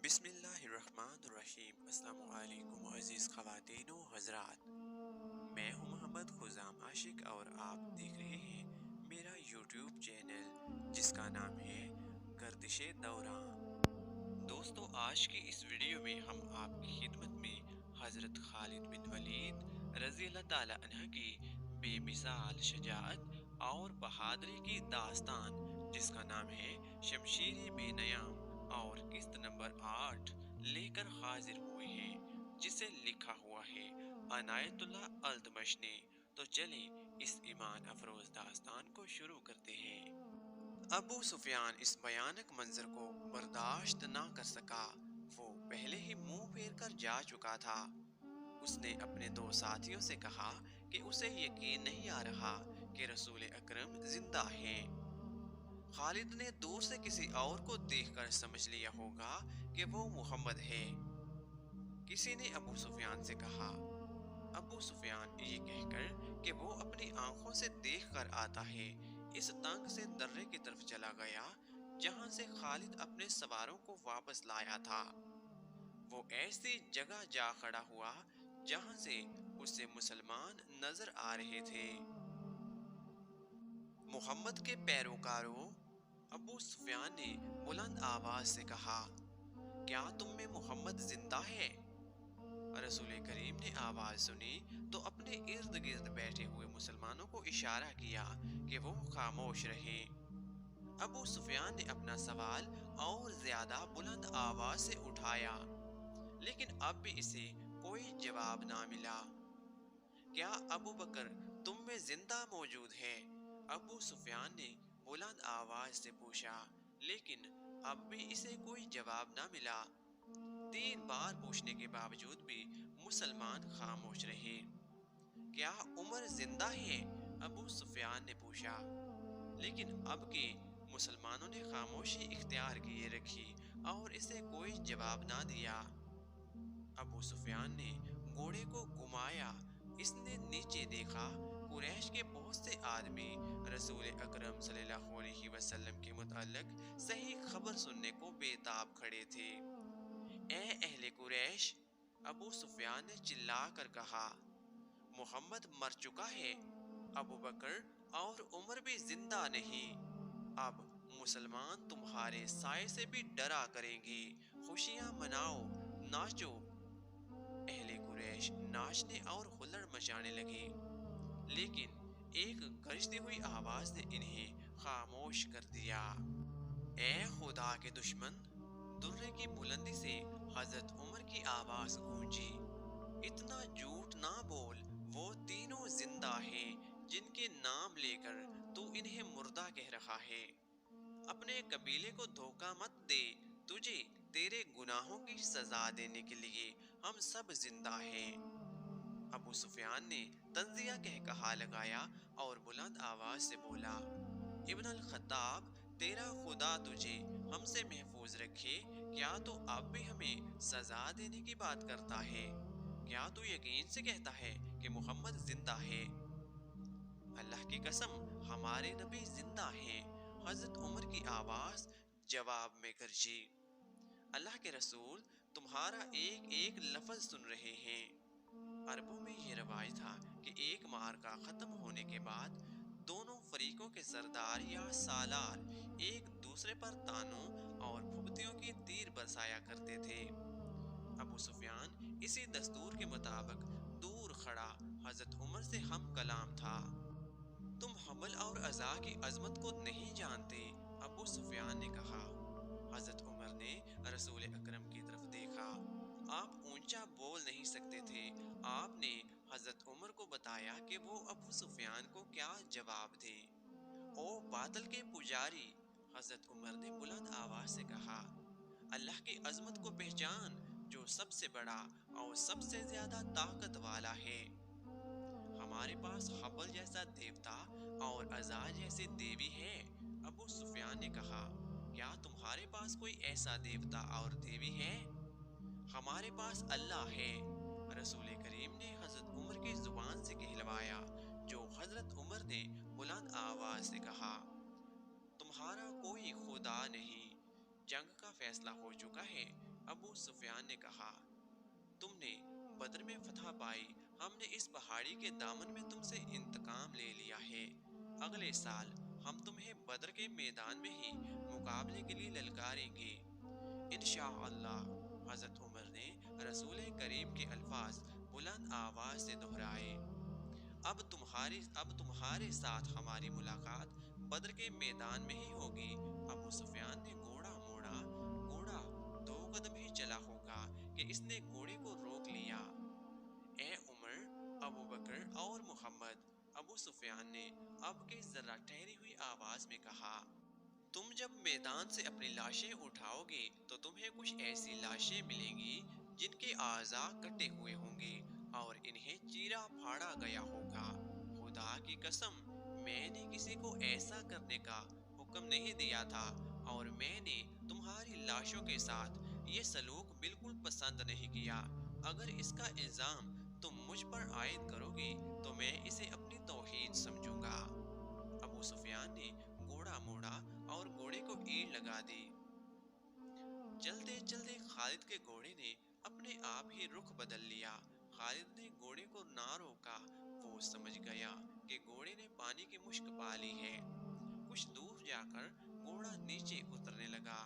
बिस्मिल्लाहिर्रहमानिर्रहीम। अस्सलाम वालेकुम अज़ीज़ ख़वातीन व हज़रात। मैं हूं मोहम्मद खुज़ाम आशिक और आप देख रहे हैं मेरा यूट्यूब चैनल जिसका नाम है गर्दिशे दौरान। दोस्तों, आज की इस वीडियो में हम आपकी खिदमत में हज़रत खालिद बिन वलीद रज़ी अल्लाह ताला अन्हा की बेमिसाल शजाअत और बहादुरी की दास्तान जिसका नाम है शमशीर बेनयाम और किस्त नंबर 8 लेकर हाजिर हुए हैं, जिसे लिखा हुआ है अनायतुल्लाह अल्तमश ने। तो चलें इस ईमान अफरोज दास्तान को शुरू करते हैं। अबू सुफियान इस भयानक मंजर को बर्दाश्त ना कर सका। वो पहले ही मुंह फेर कर जा चुका था। उसने अपने दो साथियों से कहा कि उसे यकीन नहीं आ रहा कि रसूल अकरम जिंदा हैं। खालिद ने दूर से किसी और को देखकर समझ लिया होगा कि वो मोहम्मद है। किसी ने अबू सुफियान से कहा। अबू सुफियान ये कहकर कि वो अपनी आंखों से देख कर आता है, इस तंग से दर्रे की तरफ चला गया जहां से खालिद अपने सवारों को वापस लाया था। वो ऐसी जगह जा खड़ा हुआ जहां से उसे मुसलमान नजर आ रहे थे। मोहम्मद के पैरोकारों, अबू सुफियान ने बुलंद आवाज से कहा, क्या तुम में मोहम्मद जिंदा है? रसूल करीम ने आवाज सुनी तो अपने इर्द गिर्द बैठे हुए मुसलमानों को इशारा किया कि वो खामोश रहे। अबू सुफियान ने अपना सवाल और ज्यादा बुलंद आवाज से उठाया, लेकिन अब भी इसे कोई जवाब ना मिला। क्या अबू बकर तुम में जिंदा मौजूद है? अबू सुफियान ने बुलंद आवाज से पूछा, लेकिन अब भी इसे कोई जवाब ना मिला। 3 बार पूछने के बावजूद भी मुसलमान खामोश रहे। क्या उमर जिंदा है? अबू सुफियान ने पूछा, लेकिन अब के मुसलमानों ने खामोशी इख्तियार किए रखी और इसे कोई जवाब ना दिया। अबू सुफियान ने घोड़े को घुमाया। इसने नीचे देखा, कुरैश के बहुत से आदमी रसूल अकरम सल्लल्लाहु अलैहि वसल्लम के मुताल्लिक सही खबर सुनने को बेताब खड़े थे। ए अहले कुरैश, अबू सुफियान ने चिल्ला कर कहा, मोहम्मद मर चुका है। अबू बकर और उमर भी जिंदा नहीं। अब मुसलमान तुम्हारे साए से भी डरा करेंगे। खुशियां मनाओ, नाचो। अहले कुरैश नाचने और हुल्लड़ मचाने लगे, लेकिन एक गरजती हुई आवाज ने इन्हें खामोश कर दिया। ए खुदा के दुश्मन, दुर्रे की बुलंदी से हजरत उमर की आवाज गूंजी, इतना झूठ ना बोल। वो तीनों जिंदा हैं जिनके नाम लेकर तू इन्हें मुर्दा कह रहा है। अपने कबीले को धोखा मत दे। तुझे तेरे गुनाहों की सजा देने के लिए हम सब जिंदा हैं। अबू सुफियान ने तंजिया कह कहा लगाया और बुलंद आवाज से बोला, इब्न अल खत्ताब, तेरा खुदा तुझे हमसे महफूज रखे। क्या तू अब भी हमें सजा देने की बात करता है? क्या तू यकीन से कहता है कि मोहम्मद जिंदा है? अल्लाह की कसम, हमारे नबी जिंदा हैं। हजरत उमर की आवाज जवाब में गरजी, अल्लाह के रसूल, तुम्हारा एक एक लफ्ज सुन रहे हैं। अरबों में ये रवाज था कि एक मार्का खत्म होने के बाद दोनों फरीकों के सरदार या सालार एक दूसरे पर तानों और फुबतियों की तीर बरसाया करते थे। अबू सुफियान इसी दस्तूर के मुताबिक दूर खड़ा हजरत उमर से हम कलाम था। तुम हमल और अज़ा की अजमत को नहीं जानते, अबू सुफियान ने कहा। हजरत उमर ने रसूल अकरम की तरफ देखा। आप ऊंचा बोल नहीं सकते थे। आपने हजरत उमर को बताया कि वो अबू सुफियान को क्या जवाब दे। ओ बातल के पुजारी, हजरत उमर ने बुलंद आवाज से कहा, अल्लाह की अजमत को पहचान जो सबसे बड़ा और सबसे ज्यादा ताकत वाला है। हमारे पास हबल जैसा देवता और अज़ा जैसी देवी है। अबू सुफियान ने कहा, क्या तुम्हारे पास कोई ऐसा देवता और देवी है? हमारे पास अल्लाह है। रसूल करीम ने हजरत उमर की जुबान से कहलवाया, जो हजरत उमर ने बुलंद आवाज से कहा, तुम्हारा कोई खुदा नहीं। जंग का फैसला हो चुका है। अबू सुफियान ने कहा, तुमने बदर में फतह पाई, हमने इस पहाड़ी के दामन में तुमसे इंतकाम ले लिया है। अगले साल हम तुम्हें बदर के मैदान में ही मुकाबले के लिए ललकारेंगे, इंशाअल्लाह। हजरत उमर ने रसूल करीम के अल्फाज बुलंद आवाज से दोहराए, अब तुम्हारे साथ हमारी मुलाकात बद्र के मैदान में ही होगी। अबू सुफियान ने घोड़ा मोड़ा। घोड़ा 2 कदम ही चला होगा कि इसने घोड़े को रोक लिया। ए उमर, अबू बकर और मोहम्मद, अबू सुफियान ने अब के जरा ठहरी हुई आवाज में कहा, तुम जब मैदान से अपनी लाशें उठाओगे तो तुम्हें कुछ ऐसी लाशें मिलेंगी जिनके आज़ा कटे हुए होंगे और इन्हें चीरा फाड़ा गया होगा। खुदा की कसम, मैंने किसी को ऐसा करने का हुक्म नहीं दिया था और मैंने तुम्हारी लाशों के साथ ये सलूक बिल्कुल पसंद नहीं किया। अगर इसका इल्जाम तुम मुझ पर आयद करोगे तो मैं इसे अपनी तौहीन समझूंगा। अबू सुफियान ने घोड़ा मोड़ा और घोड़े को ईड़ लगा दी। चलते चलते खालिद के घोड़े ने अपने आप ही रुख बदल लिया। खालिद ने घोड़े को ना रोका। वो समझ गया कि घोड़े ने पानी की मुश्क पा ली है। कुछ दूर जाकर घोड़ा नीचे उतरने लगा।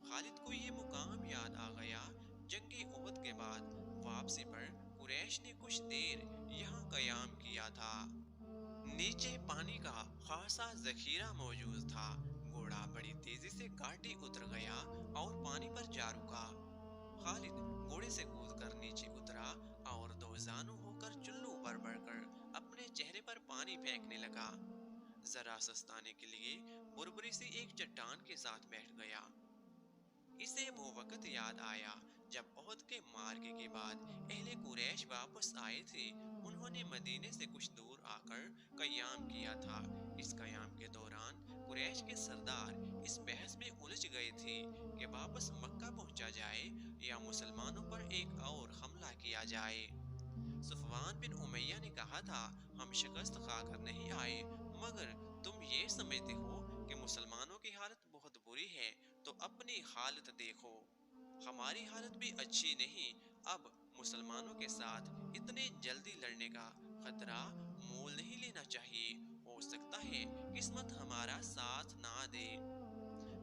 खालिद को ये मुकाम याद आ गया। जंगे उहद के बाद वापसी पर कुरैश ने कुछ देर यहाँ कयाम किया था। नीचे पानी का खासा जखीरा मौजूद था। घोड़ा बड़ी तेजी से घाटी उतर गया और पानी पर जा रुका। खालिद घोड़े से कूदकर नीचे उतरा और दो जानू होकर चुल्लू पर बढ़कर अपने चेहरे पर पानी फेंकने लगा। जरा सस्ताने के लिए बुरबुरी सी एक चट्टान के साथ बैठ गया। इसे वो वक्त याद आया जब ओहद के मार्के के बाद अहले कुरैश वापस आए थे। उन्होंने मदीने से कुछ दूर आकर कयाम किया था। इस कयाम के दौरान कुरैश के सरदार इस बहस में उलझ गए थे कि वापस मक्का पहुंचा जाए या मुसलमानों पर एक और हमला किया जाए। सफवान बिन उमैया ने कहा था, हम शिकस्त खाकर नहीं आए, मगर तुम ये समझते हो कि मुसलमानों की हालत बहुत बुरी है तो अपनी हालत देखो। हमारी हालत भी अच्छी नहीं। अब मुसलमानों के साथ इतने जल्दी लड़ने का खतरा मोल नहीं लेना चाहिए। हो सकता है किस्मत हमारा साथ ना दे।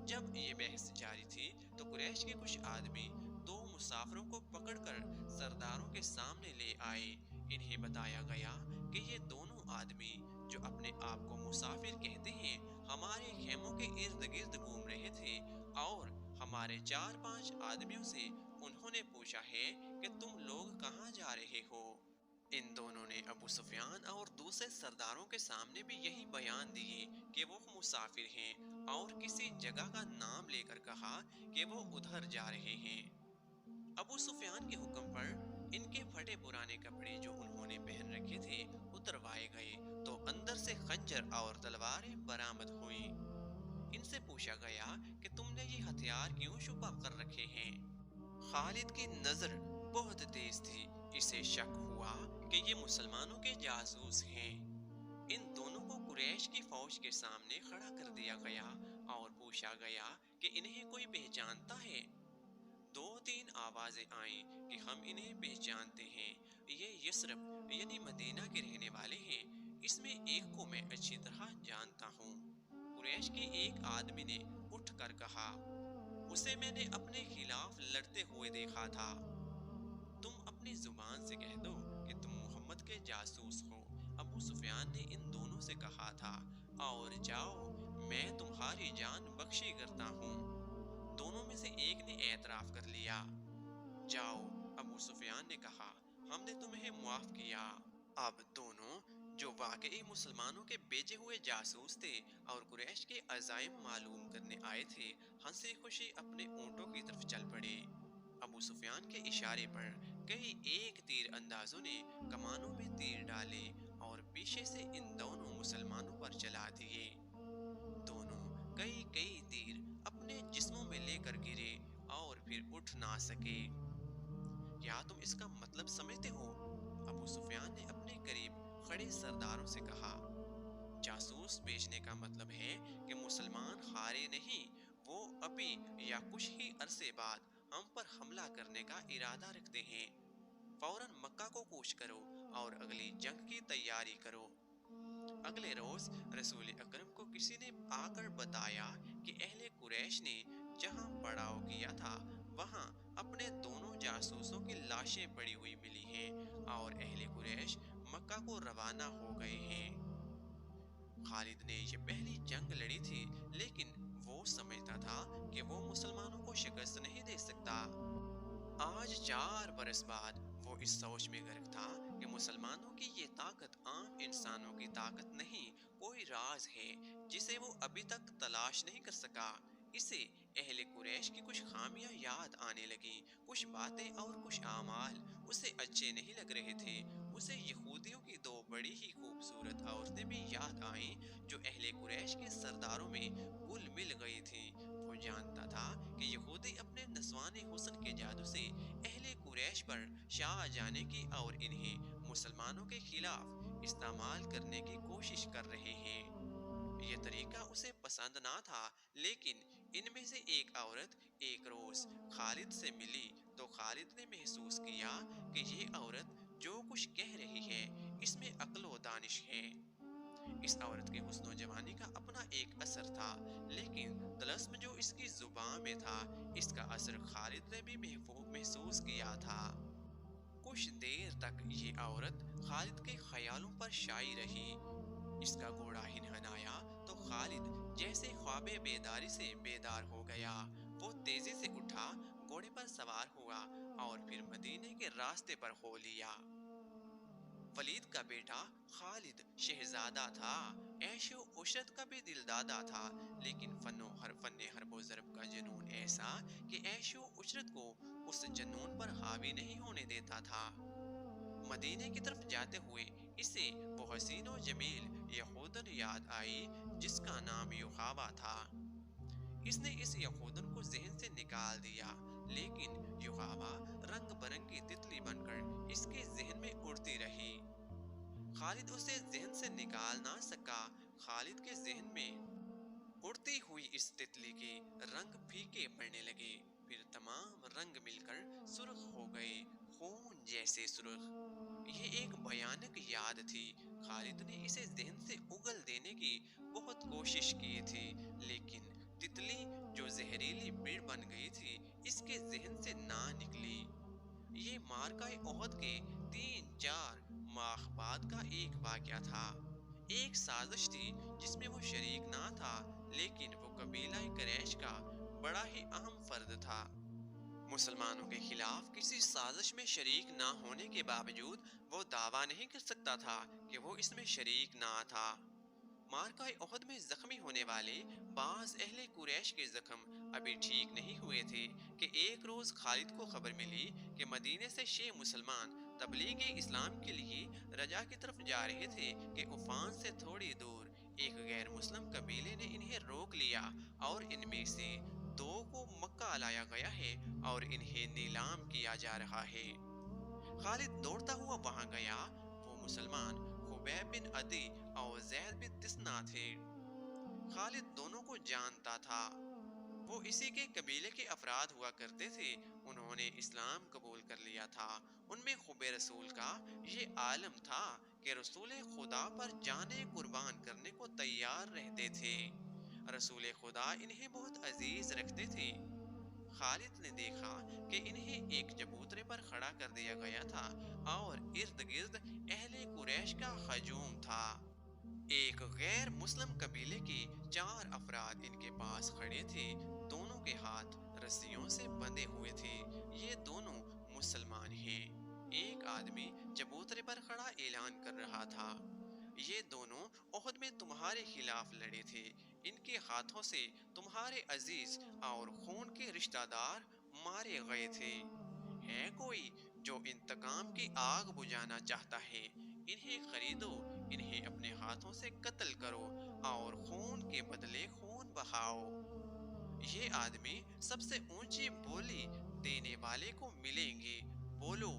जब ये बहस जारी थी तो कुरैश के कुछ आदमी दो मुसाफिरों को पकड़कर सरदारों के सामने ले आए। इन्हें बताया गया कि ये दोनों आदमी, जो अपने आप को मुसाफिर कहते हैं, हमारे खेमों के इर्द गिर्द घूम रहे थे और हमारे 4-5 आदमियों से उन्होंने पूछा है कि तुम लोग कहाँ जा रहे हो। इन दोनों ने अबू सुफियान और दूसरे सरदारों के सामने भी यही बयान दिए कि वो मुसाफिर हैं और किसी जगह का नाम लेकर कहा कि वो उधर जा रहे हैं। अबू सुफियान के हुक्म पर इनके फटे पुराने कपड़े जो उन्होंने पहन रखे थे उतरवाए गए तो अंदर से खंजर और तलवारें बरामद हुई। इनसे पूछा गया कि तुमने ये हथियार क्यों छुपा कर रखे हैं। खालिद की नजर बहुत तेज थी। इसे शक हुआ कि ये मुसलमानों के जासूस हैं। इन दोनों को कुरैश की फौज के सामने खड़ा कर दिया गया और पूछा गया कि इन्हें कोई पहचानता है। 2-3 आवाजें आईं कि हम इन्हें पहचानते हैं, ये यस्रब यानी मदीना के रहने वाले हैं। इसमें एक को मैं अच्छी तरह जानता हूँ। कुरैश के एक आदमी ने उठकर कहा, उसे मैंने अपने खिलाफ लड़ते हुए देखा था। तुम अपनी जुबान से कह दो कि तुम मोहम्मद के जासूस हो, अबू सुफियान ने इन दोनों से कहा था, और जाओ, मैं तुम्हारी जान बख्शी करता हूँ। दोनों में से एक ने एतराफ कर लिया। जाओ, अबू सुफियान ने कहा, हमने तुम्हें मुआफ किया। अब दोनों, जो वाकई मुसलमानों के बेचे हुए जासूस थे और कुरैश के अज़ाइम मालूम करने आए थे, हंसी खुशी अपने ऊंटों की तरफ चल पड़े। अबू सुफियान के इशारे पर कई एक तीर अंदाजों ने कमानों में तीर डाले और पीछे से इन दोनों मुसलमानों पर चला दिए। दोनों कई कई तीर अपने जिस्मों में लेकर गिरे और फिर उठ ना सके। क्या तुम इसका मतलब समझते हो? अबू सुफियान ने अपने करीब खड़े सरदारों से कहा। जासूस भेजने का मतलब है कि मुसलमान हारे नहीं, وہ ابھی یا کچھ ہی عرصے بعد ہم پر حملہ کرنے کا ارادہ رکھتے ہیں۔ فوراً مکہ کو کوچ کرو اور اگلی جنگ کی تیاری کرو۔ اگلے روز رسول اکرم کو کسی نے آ کر بتایا کہ اہل قریش نے جہاں پڑاؤ کیا تھا وہاں اپنے دونوں جاسوسوں کی لاشیں پڑی ہوئی ملی ہیں اور اہل قریش مکہ کو روانہ ہو گئے ہیں۔ خالد نے یہ پہلی جنگ لڑی تھی، لیکن وہ سمجھتا تھا کہ وہ مسلمانوں کو شکست نہیں دے سکتا۔ آج 4 برس بعد وہ اس سوچ میں غرق تھا کہ مسلمانوں کی یہ طاقت عام انسانوں کی طاقت نہیں، کوئی راز ہے جسے وہ ابھی تک تلاش نہیں کر سکا۔ اسے اہل قریش کی کچھ خامیاں یاد آنے لگیں، کچھ باتیں اور کچھ اعمال اسے اچھے نہیں لگ رہے تھے۔ اسے یہودیوں کی 2 بڑی ہی خوبصورت عورتیں بھی یاد آئیں جو اہل قریش کے سرداروں میں گل مل گئی تھیں۔ وہ جانتا تھا کہ یہودی اپنے نسوانی حسن کے جادو سے اہل قریش پر شاہ جانے کی اور انہیں مسلمانوں کے خلاف استعمال کرنے کی کوشش کر رہے ہیں۔ یہ طریقہ اسے پسند نہ تھا، لیکن ان میں سے ایک عورت ایک روز خالد سے ملی تو خالد نے محسوس کیا کہ یہ عورت جو کچھ کہہ رہی ہے اس میں عقل و دانش ہے۔ اس عورت کے حسن و جوانی کا اپنا ایک اثر تھا، لیکن طلسم جو اس کی زبان میں تھا اس کا اثر خالد نے بھی محسوس کیا تھا۔ کچھ دیر تک یہ عورت خالد کے خیالوں پر شائی رہی۔ اس کا گھوڑا ہنہنایا تو خالد جیسے خواب بیداری سے بیدار ہو گیا۔ وہ تیزی سے اٹھا، گھوڑے پر سوار ہوا اور پھر مدینے کے راستے پر ہو لیا۔ ولید کا بیٹا خالد شہزادہ تھا، عیش و عشرت کا بھی دلدادہ تھا، لیکن فن حرب و ضرب کا جنون ایسا کہ عیش و عشرت کو اس جنون پر حاوی نہیں ہونے دیتا تھا۔ مدینے کی طرف جاتے ہوئے اسے وہ حسین و جمیل یہودن یاد آئی جس کا نام یحاوہ تھا۔ اس نے اس یہودن کو ذہن سے نکال دیا، لیکن یحاوہ رنگ برنگی تتلی بن کر اس کے ذہن میں اڑتی رہی۔ خالد اسے ذہن سے نکال نہ سکا۔ خالد کے ذہن میں اڑتی ہوئی اس تتلی کے رنگ پھیکے پڑنے لگے، پھر تمام رنگ مل کر سرخ ہو گئے، خون جیسے سرخ۔ یہ ایک بھیانک یاد تھی۔ خالد نے اسے ذہن سے اگل دینے کی بہت کوشش کی تھی، لیکن تتلی جو زہریلی بڑ بن گئی تھی اس کے ذہن سے نہ نکلی۔ یہ معرکہ احد کے 3-4 ماہ بعد کا ایک واقعہ تھا۔ ایک سازش تھی جس میں وہ شریک نہ تھا، لیکن وہ قبیلہ قریش کا بڑا ہی اہم فرد تھا۔ مسلمانوں کے خلاف کسی سازش میں شریک نہ ہونے کے باوجود وہ دعویٰ نہیں کر سکتا تھا کہ وہ اس میں شریک نہ تھا۔ معرکہ احد میں زخمی ہونے والے بعض اہل قریش کے زخم ابھی ٹھیک نہیں ہوئے تھے کہ ایک روز خالد کو خبر ملی کہ مدینے سے شیع مسلمان تبلیغ اسلام کے لیے رجا کی طرف جا رہے تھے کہ عفان سے تھوڑی دور ایک غیر مسلم قبیلے نے انہیں روک لیا اور ان میں سے 2 کو مکہ لایا گیا ہے اور انہیں نیلام کیا جا رہا ہے۔ خالد دوڑتا ہوا وہاں گیا۔ وہ مسلمان خبیب بن عدی اور زید بن دسنہ تھے۔ خالد دونوں کو جانتا تھا۔ وہ اسی کے قبیلے کے افراد ہوا کرتے تھے۔ انہوں نے اسلام قبول کر لیا تھا۔ ان میں خب رسول کا یہ عالم تھا کہ رسول خدا پر جانیں قربان کرنے کو تیار رہتے تھے۔ رسول خدا انہیں بہت عزیز رکھتے تھے۔ خالد نے دیکھا کہ انہیں ایک چبوترے پر کھڑا کر دیا گیا تھا اور ارد گرد اہل قریش کا ہجوم تھا۔ ایک غیر مسلم قبیلے کے 4 افراد ان کے پاس کھڑے تھے، دونوں کے ہاتھ رسیوں سے بندھے ہوئے تھے۔ یہ دونوں مسلمان ہیں۔ ایک آدمی چبوترے پر کھڑا اعلان کر رہا تھا، یہ دونوں احد میں تمہارے خلاف لڑے تھے، ان کے ہاتھوں سے تمہارے عزیز اور خون کے رشتہ دار مارے گئے تھے۔ ہے کوئی جو انتقام کی آگ بجھانا چاہتا ہے؟ انہیں خریدو، انہیں اپنے ہاتھوں سے قتل کرو اور خون کے بدلے خون بہاؤ۔ یہ آدمی سب سے اونچی بولی دینے والے کو ملیں گے، بولو۔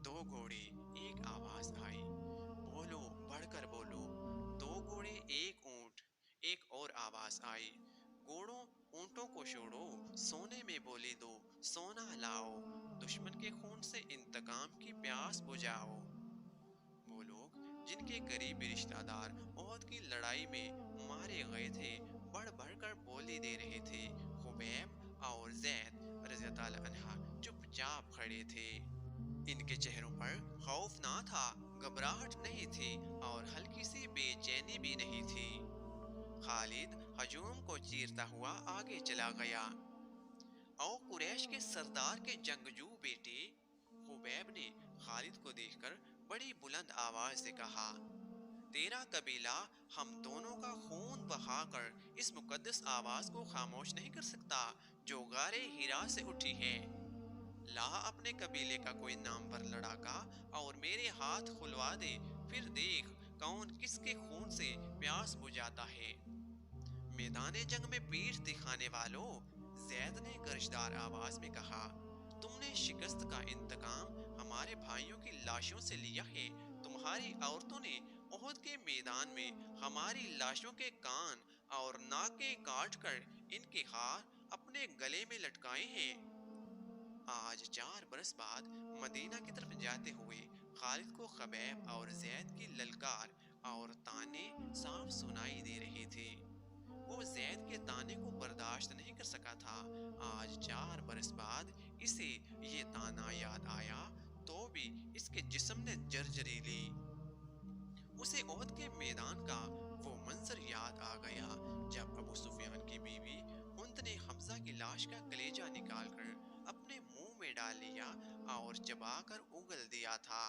2 گھوڑے، ایک آواز آئی، بولو، بڑھ کر بولو۔ 2 گھوڑے، ایک اونٹ، ایک اور آواز آئی، घोड़ों ऊंटों को छोड़ो, सोने में बोली दो, सोना लाओ, दुश्मन के खून से इंतकाम की प्यास बुझाओ। वो लोग जिनके करीबी रिश्तेदार ओहद की लड़ाई में मारे गए थे बढ़ बढ़ कर बोली दे रहे थे। खुबैब और जैद रज़ी अल्लाह अन्हा चुपचाप खड़े थे। इनके चेहरों पर खौफ ना था, घबराहट नहीं थी और हल्की सी बेचैनी भी नहीं थी। खालिद हजूम को चीरता हुआ आगे चला गया। और कुरैश के सरदार के जंगजू बेटे, खुबैब ने खालिद को देखकर बड़ी बुलंद आवाज से कहा, तेरा कबीला हम दोनों का खून बहाकर इस मुकद्दस आवाज को खामोश नहीं कर सकता जो गारे हिरा से उठी है। ला अपने कबीले का कोई नामवर लड़ाका और मेरे हाथ खुलवा दे, फिर देख कौन किसके खून से प्यास बुझाता है। मैदान जंग में पीठ दिखाने वालों, जैद ने गर्जदार आवाज में कहा, तुमने शिकस्त का इंतकाम हमारे भाइयों की लाशों से लिया है। तुम्हारी औरतों ने ओहद के मैदान में हमारी लाशों के कान और नाकें काट कर इनके हार अपने गले में लटकाए हैं। आज 4 बरस बाद मदीना की तरफ जाते हुए खालिद को खबैब और जैद की ललकार और ताने साफ सुनाई दे रहे थे। वो जैद के ताने को बर्दाश्त नहीं कर सका था। आज 4 बरस बाद इसे ये ताना याद आया तो भी इसके जिस्म ने जर्जरी ली। उसे ओहद के मैदान का वो मंजर याद आ गया जब अबू सुफियान की बीवी हिंद ने हमजा की लाश का कलेजा निकालकर अपने मुंह में डाल लिया और चबाकर उगल दिया था।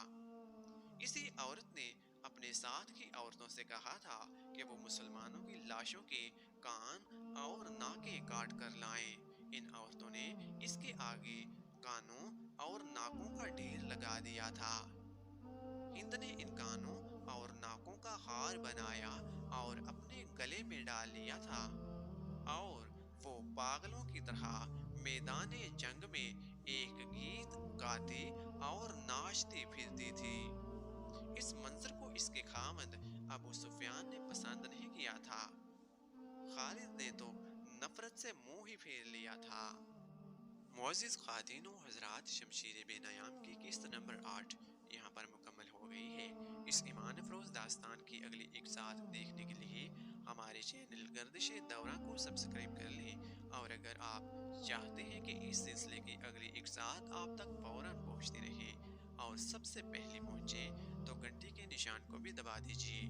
इसी औरत ने अपने साथ की औरतों से कहा था कि वो मुसलमानों की लाशों के कान और नाकें काट कर लाएं। इन औरतों ने इसके आगे कानों और नाकों का ढेर लगा दिया था। हिंद ने इन कानों और नाकों का हार बनाया और अपने गले में डाल लिया था और वो पागलों की तरह मैदाने जंग में एक गीत गाती और नाचती फिरती थी। इस मंजर को इसके खामद अबू सुफियान ने पसंद नहीं किया था। खालिद ने तो नफरत से मुंह ही फेर लिया था। मुअज़्ज़िज़ ख़वातीन व हज़रात, शमशीर बेनयाम की किस्त नंबर 8 यहाँ पर मुकम्मल हो गई है। इस ईमान अफरोज़ दास्तान की अगली इक़्सात देखने के लिए हमारे चैनल गर्दिश दौरा को सब्सक्राइब कर लें। और अगर आप चाहते हैं कि इस सिलसिले की अगली इक़्सात आप तक फ़ौरन पहुँचती रहे और सबसे पहले पहुँचे तो घंटी के निशान को भी दबा दीजिए।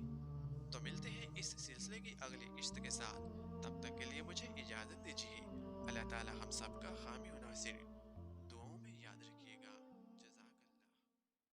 तो मिलते हैं इस सिलसिले की अगली किस्त के साथ। तब तक के लिए मुझे इजाज़त दीजिए। अल्लाह ताला हम सब का हामी